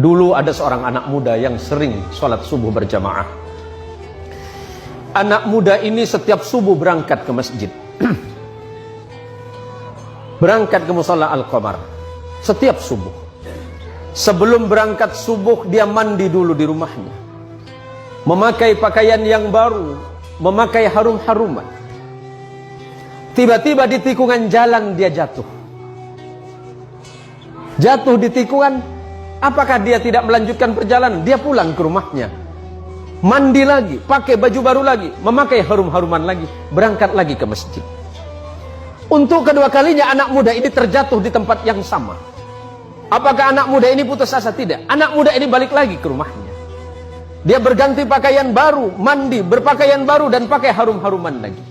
Dulu ada seorang anak muda yang sering sholat subuh berjamaah. Anak muda ini setiap subuh berangkat ke masjid. Berangkat ke musalla Al-Qamar setiap subuh. Sebelum berangkat subuh dia mandi dulu di rumahnya, memakai pakaian yang baru, memakai harum-haruman. Tiba-tiba di tikungan jalan dia jatuh. Jatuh di tikungan. Apakah dia tidak melanjutkan perjalanan? Dia pulang ke rumahnya, mandi lagi, pakai baju baru lagi, memakai harum-haruman lagi, berangkat lagi ke masjid. Untuk kedua kalinya anak muda ini terjatuh di tempat yang sama. Apakah anak muda ini putus asa? Tidak. Anak muda ini balik lagi ke rumahnya. Dia berganti pakaian baru, mandi, berpakaian baru, dan pakai harum-haruman lagi.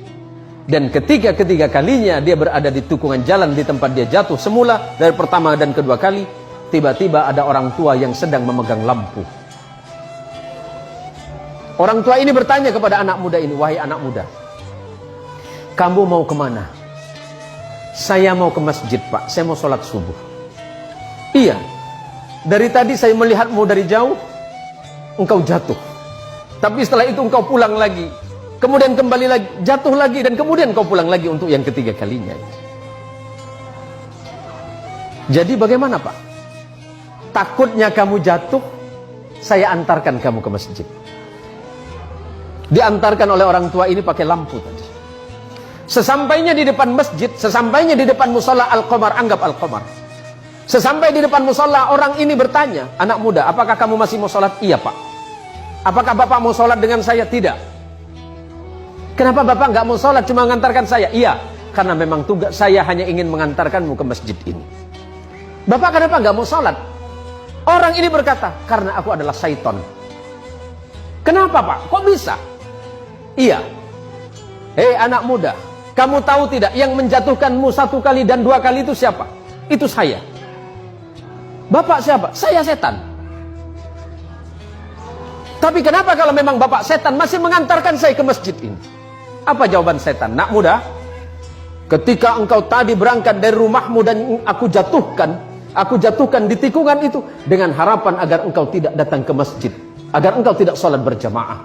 Dan ketiga kalinya dia berada di tikungan jalan di tempat dia jatuh semula dari pertama dan kedua kali, tiba-tiba ada orang tua yang sedang memegang lampu. Orang tua ini bertanya kepada anak muda ini, "Wahai anak muda, kamu mau kemana?" "Saya mau ke masjid, Pak. Saya mau sholat subuh." "Iya, dari tadi saya melihatmu dari jauh, engkau jatuh. Tapi setelah itu engkau pulang lagi, kemudian kembali lagi, jatuh lagi, dan kemudian engkau pulang lagi untuk yang ketiga kalinya. Jadi bagaimana, Pak? Takutnya kamu jatuh, saya antarkan kamu ke masjid." Diantarkan oleh orang tua ini pakai lampu tadi. Sesampainya di depan masjid, sesampainya di depan musalla Al-Qamar, anggap Al-Qamar. Sesampai di depan musalla, orang ini bertanya, "Anak muda, apakah kamu masih mau sholat?" "Iya, Pak." "Apakah Bapak mau sholat dengan saya?" "Tidak." "Kenapa Bapak nggak mau sholat, cuma mengantarkan saya?" "Iya, karena memang tugas saya hanya ingin mengantarkanmu ke masjid ini." "Bapak kenapa nggak mau sholat?" Orang ini berkata, "Karena aku adalah syaitan." "Kenapa, Pak? Kok bisa?" "Iya. Hei anak muda, kamu tahu tidak yang menjatuhkanmu 1 kali dan 2 kali itu siapa? Itu saya." "Bapak siapa?" "Saya setan." "Tapi kenapa kalau memang Bapak setan masih mengantarkan saya ke masjid ini?" Apa jawaban setan? "Nak muda, ketika engkau tadi berangkat dari rumahmu dan aku jatuhkan di tikungan itu dengan harapan agar engkau tidak datang ke masjid, agar engkau tidak sholat berjamaah.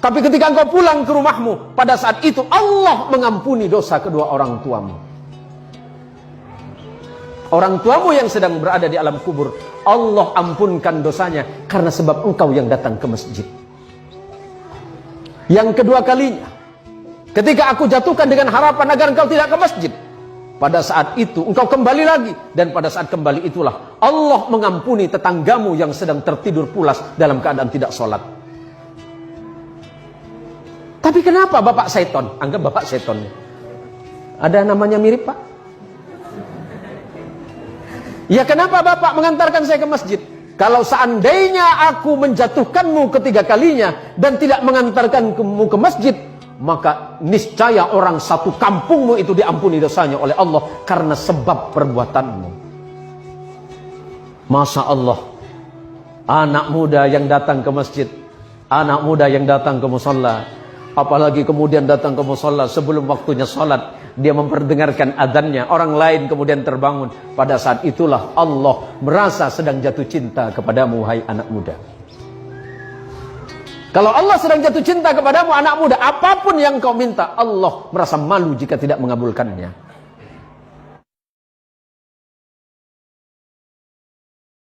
Tapi ketika engkau pulang ke rumahmu, pada saat itu Allah mengampuni dosa kedua orang tuamu. Orang tuamu yang sedang berada di alam kubur, Allah ampunkan dosanya karena sebab engkau yang datang ke masjid. Yang kedua kalinya, ketika aku jatuhkan dengan harapan agar engkau tidak ke masjid, pada saat itu engkau kembali lagi, dan pada saat kembali itulah Allah mengampuni tetanggamu yang sedang tertidur pulas dalam keadaan tidak sholat." "Tapi kenapa Bapak seton?" Anggap Bapak seton. Ada namanya mirip, Pak? "Ya kenapa Bapak mengantarkan saya ke masjid?" "Kalau seandainya aku menjatuhkanmu ketiga kalinya dan tidak mengantarkanmu ke masjid, maka niscaya orang satu kampungmu itu diampuni dosanya oleh Allah karena sebab perbuatanmu." Masya Allah, anak muda yang datang ke masjid, anak muda yang datang ke musalla, apalagi kemudian datang ke musalla sebelum waktunya sholat, dia memperdengarkan adzannya, orang lain kemudian terbangun. Pada saat itulah Allah merasa sedang jatuh cinta kepadamu, hai anak muda. Kalau Allah sedang jatuh cinta kepadamu, anak muda, apapun yang kau minta, Allah merasa malu jika tidak mengabulkannya.